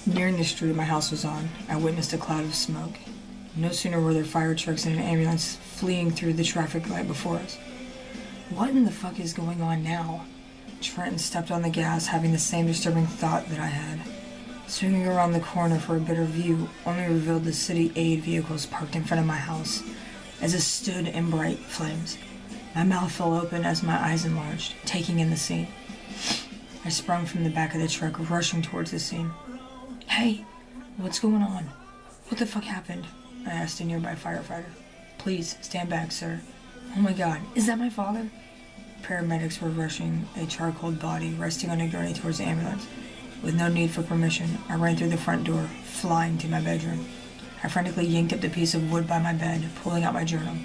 Nearing the street my house was on, I witnessed a cloud of smoke. No sooner were there fire trucks and an ambulance fleeing through the traffic light before us. What in the fuck is going on now? Trenton stepped on the gas, having the same disturbing thought that I had. Swinging around the corner for a better view only revealed the city aid vehicles parked in front of my house, as it stood in bright flames. My mouth fell open as my eyes enlarged, taking in the scene. I sprung from the back of the truck, rushing towards the scene. "Hey, what's going on? What the fuck happened?" I asked a nearby firefighter. "Please, stand back, sir." "Oh my god, is that my father?" Paramedics were rushing a charcoaled body resting on a gurney towards the ambulance. With no need for permission, I ran through the front door, flying to my bedroom. I frantically yanked up the piece of wood by my bed, pulling out my journal.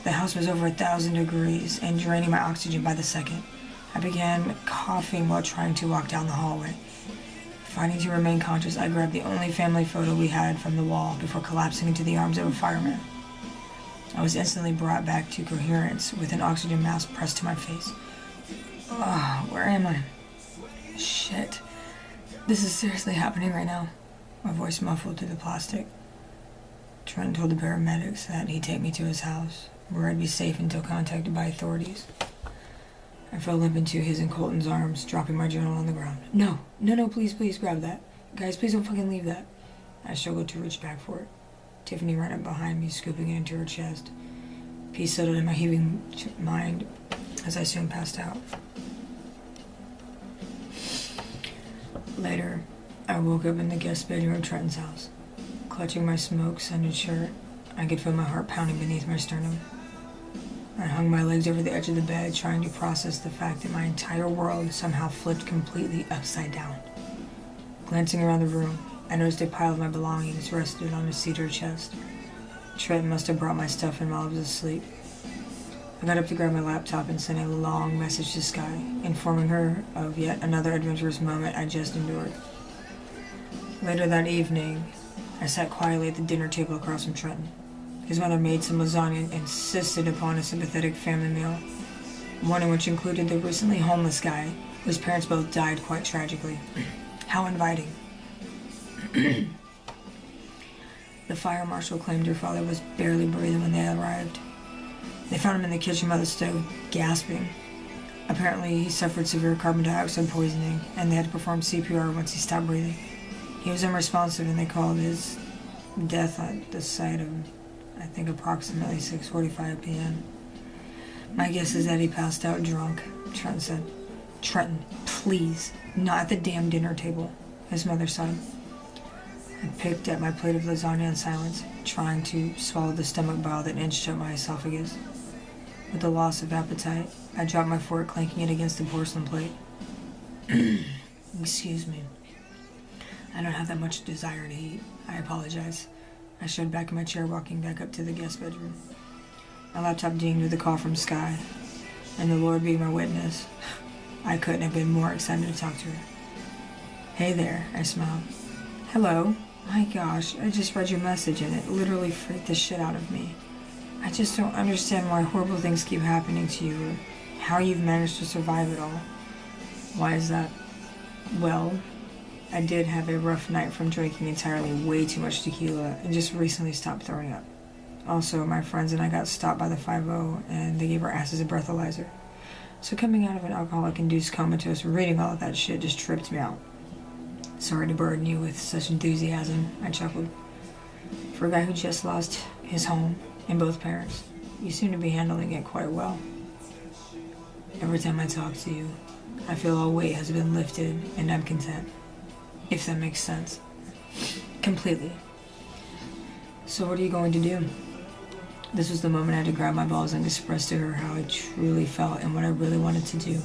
The house was over 1,000 degrees and draining my oxygen by the second. I began coughing while trying to walk down the hallway. Fighting to remain conscious, I grabbed the only family photo we had from the wall before collapsing into the arms of a fireman. I was instantly brought back to coherence with an oxygen mask pressed to my face. Where am I? Shit. This is seriously happening right now. My voice muffled through the plastic. Trent told the paramedics that he'd take me to his house, where I'd be safe until contacted by authorities. I fell limp into his and Colton's arms, dropping my journal on the ground. No, please grab that. Guys, please don't fucking leave that. I struggled to reach back for it. Tiffany ran up behind me, scooping it into her chest. Peace settled in my heaving mind as I soon passed out. Later, I woke up in the guest bedroom of Trenton's house. Clutching my smoke-scented shirt, I could feel my heart pounding beneath my sternum. I hung my legs over the edge of the bed, trying to process the fact that my entire world somehow flipped completely upside down. Glancing around the room, I noticed a pile of my belongings rested on a cedar chest. Trent must have brought my stuff in while I was asleep. I got up to grab my laptop and sent a long message to Sky, informing her of yet another adventurous moment I just endured. Later that evening, I sat quietly at the dinner table across from Trenton. His mother made some lasagna and insisted upon a sympathetic family meal, one in which included the recently homeless guy, whose parents both died quite tragically. How inviting. The fire marshal claimed her father was barely breathing when they arrived. They found him in the kitchen by the stove, gasping. Apparently, he suffered severe carbon dioxide poisoning, and they had to perform CPR once he stopped breathing. He was unresponsive, and they called his death at the site of, I think, approximately 6:45 p.m. My guess is that he passed out drunk, Trenton said. "Trenton, please, not at the damn dinner table," his mother sighed. I picked at my plate of lasagna in silence, trying to swallow the stomach bile that inched up my esophagus. With the loss of appetite, I dropped my fork, clanking it against the porcelain plate. "Excuse me. I don't have that much desire to eat. I apologize." I showed back in my chair, walking back up to the guest bedroom. My laptop dinged with a call from Sky, and the Lord being my witness, I couldn't have been more excited to talk to her. "Hey there," I smiled. "Hello. My gosh, I just read your message and it literally freaked the shit out of me. I just don't understand why horrible things keep happening to you or how you've managed to survive it all." "Why is that?" "Well, I did have a rough night from drinking entirely way too much tequila and just recently stopped throwing up. Also, my friends and I got stopped by the 5-0 and they gave our asses a breathalyzer. So coming out of an alcoholic-induced comatose reading all of that shit just tripped me out." "Sorry to burden you with such enthusiasm," I chuckled. "For a guy who just lost his home and both parents, you seem to be handling it quite well. Every time I talk to you, I feel all weight has been lifted and I'm content. If that makes sense." "Completely. So what are you going to do?" This was the moment I had to grab my balls and express to her how I truly felt and what I really wanted to do.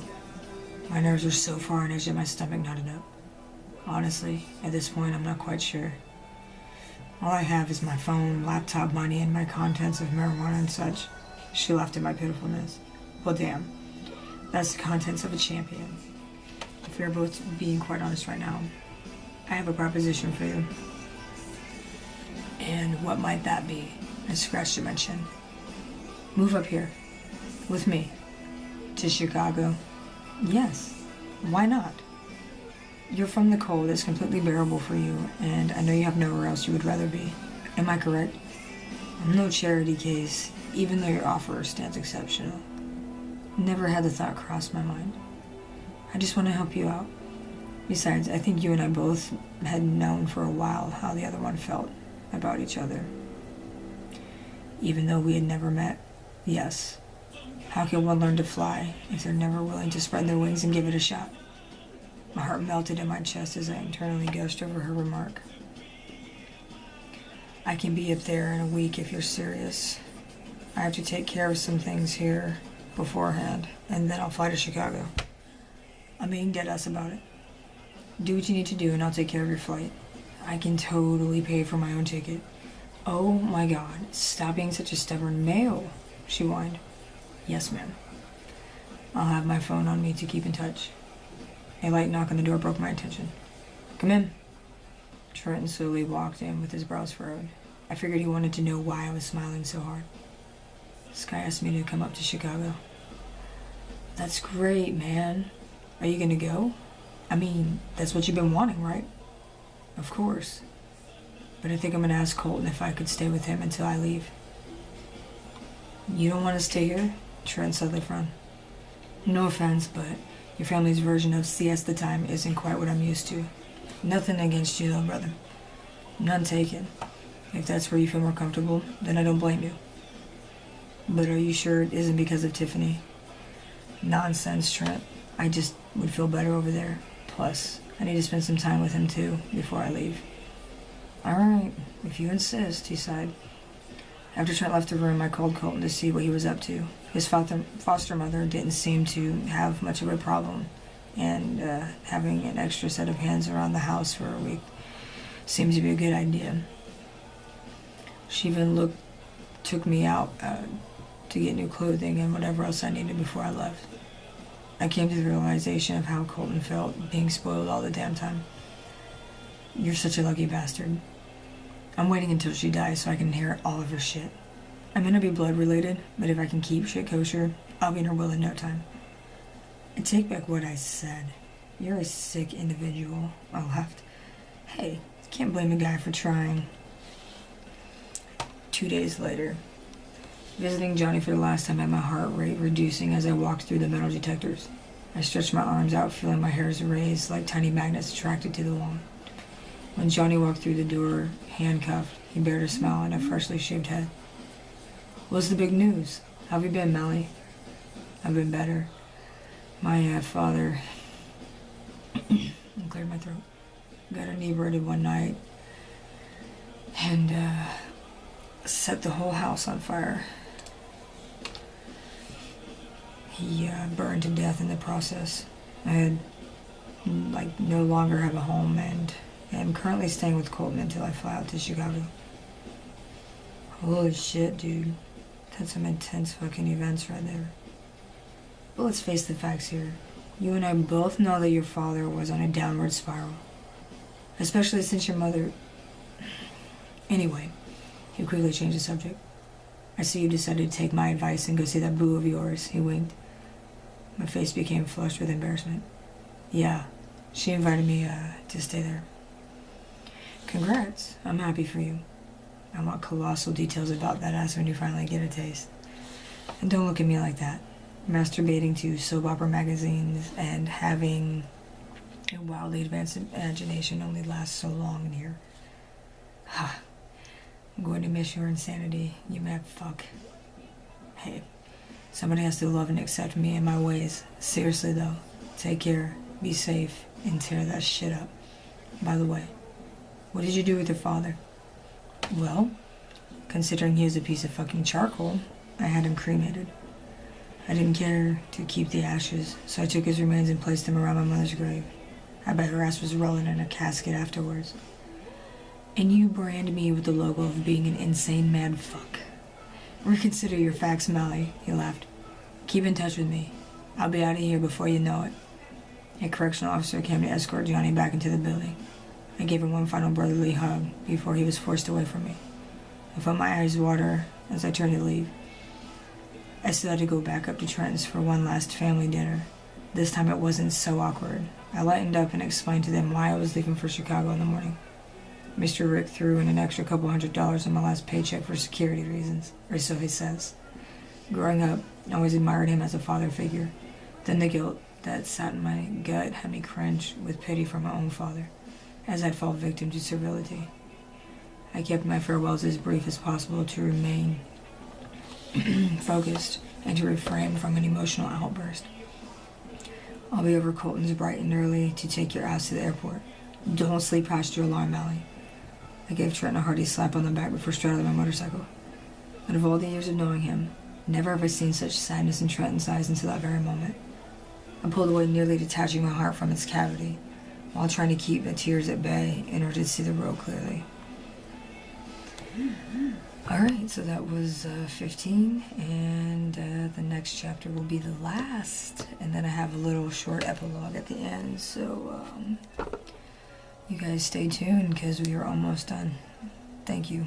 My nerves were so far on edge that my stomach knotted up. Honestly, at this point, I'm not quite sure. All I have is my phone, laptop money, and my contents of marijuana and such. She laughed at my pitifulness. "Well, damn. That's the contents of a champion. If we are both being quite honest right now, I have a proposition for you." "And what might that be?" I scratched at my chin. "Move up here. With me. To Chicago." "Yes. Why not?" You're from the cold, it's completely bearable for you, and I know you have nowhere else you would rather be. Am I correct? I'm no charity case, even though your offer stands exceptional. Never had the thought cross my mind. I just want to help you out. Besides, I think you and I both had known for a while how the other one felt about each other. Even though we had never met. Yes. How can one learn to fly if they're never willing to spread their wings and give it a shot? My heart melted in my chest as I internally gushed over her remark. I can be up there in a week if you're serious. I have to take care of some things here beforehand, and then I'll fly to Chicago. I'm being deadass about it. Do what you need to do and I'll take care of your flight. I can totally pay for my own ticket. Oh my god, stop being such a stubborn male, she whined. Yes, ma'am. I'll have my phone on me to keep in touch. A light knock on the door broke my attention. Come in. Trenton slowly walked in with his brows furrowed. I figured he wanted to know why I was smiling so hard. This guy asked me to come up to Chicago. That's great, man. Are you gonna go? I mean, that's what you've been wanting, right? Of course. But I think I'm gonna ask Colton if I could stay with him until I leave. You don't want to stay here? Trent suddenly frowned. No offense, but your family's version of siesta time isn't quite what I'm used to. Nothing against you though, brother. None taken. If that's where you feel more comfortable, then I don't blame you. But are you sure it isn't because of Tiffany? Nonsense, Trent. I just would feel better over there. Plus, I need to spend some time with him too, before I leave. Alright, if you insist, he sighed. After Trent left the room, I called Colton to see what he was up to. His foster mother didn't seem to have much of a problem, and having an extra set of hands around the house for a week seemed to be a good idea. She even took me out to get new clothing and whatever else I needed before I left. I came to the realization of how Colton felt being spoiled all the damn time. You're such a lucky bastard. I'm waiting until she dies so I can inherit all of her shit. I'm gonna be blood related, but if I can keep shit kosher, I'll be in her will in no time. I take back what I said. You're a sick individual. I laughed. Hey, can't blame a guy for trying. 2 days later, visiting Johnny for the last time had my heart rate reducing as I walked through the metal detectors. I stretched my arms out, feeling my hairs raised like tiny magnets attracted to the wall. When Johnny walked through the door, handcuffed, he bared a smile on a freshly shaved head. What's the big news? How have you been, Melly? I've been better. My father... I cleared my throat. Got inebriated one night and set the whole house on fire. He burned to death in the process. I had, no longer have a home and am currently staying with Colton until I fly out to Chicago. Holy shit, dude. That's some intense fucking events right there. But let's face the facts here. You and I both know that your father was on a downward spiral. Especially since your mother... Anyway, he quickly changed the subject. I see you decided to take my advice and go see that boo of yours, he winked. My face became flushed with embarrassment. Yeah, she invited me to stay there. Congrats, I'm happy for you. I want colossal details about that ass when you finally get a taste. And don't look at me like that. Masturbating to soap opera magazines and having a wildly advanced imagination only lasts so long in here. I'm going to miss your insanity, you mad fuck. Hey, somebody has to love and accept me and my ways. Seriously though, take care, be safe, and tear that shit up. By the way, what did you do with your father? Well, considering he was a piece of fucking charcoal, I had him cremated. I didn't care to keep the ashes, so I took his remains and placed them around my mother's grave. I bet her ass was rolling in a casket afterwards. And you brand me with the logo of being an insane mad fuck. Reconsider your facts, Melly, he laughed. Keep in touch with me. I'll be out of here before you know it. A correctional officer came to escort Johnny back into the building. I gave him one final brotherly hug before he was forced away from me. I felt my eyes water as I turned to leave. I still had to go back up to Trenton's for one last family dinner, This time it wasn't so awkward. I lightened up and explained to them why I was leaving for Chicago in the morning. Mr. Rick threw in an extra couple $100 on my last paycheck for security reasons, or so he says. Growing up, I always admired him as a father figure. Then the guilt that sat in my gut had me cringe with pity for my own father, as I'd fall victim to servility. I kept my farewells as brief as possible to remain focused and to refrain from an emotional outburst. I'll be over Colton's bright and early to take your ass to the airport. Don't sleep past your alarm, Allie. I gave Trenton a hearty slap on the back before straddling my motorcycle. Out of all the years of knowing him, never have I seen such sadness in Trenton's eyes until that very moment. I pulled away, nearly detaching my heart from its cavity, while trying to keep the tears at bay in order to see the road clearly. Alright, so that was 15, and the next chapter will be the last, and then I have a little short epilogue at the end, so you guys stay tuned because we are almost done. Thank you.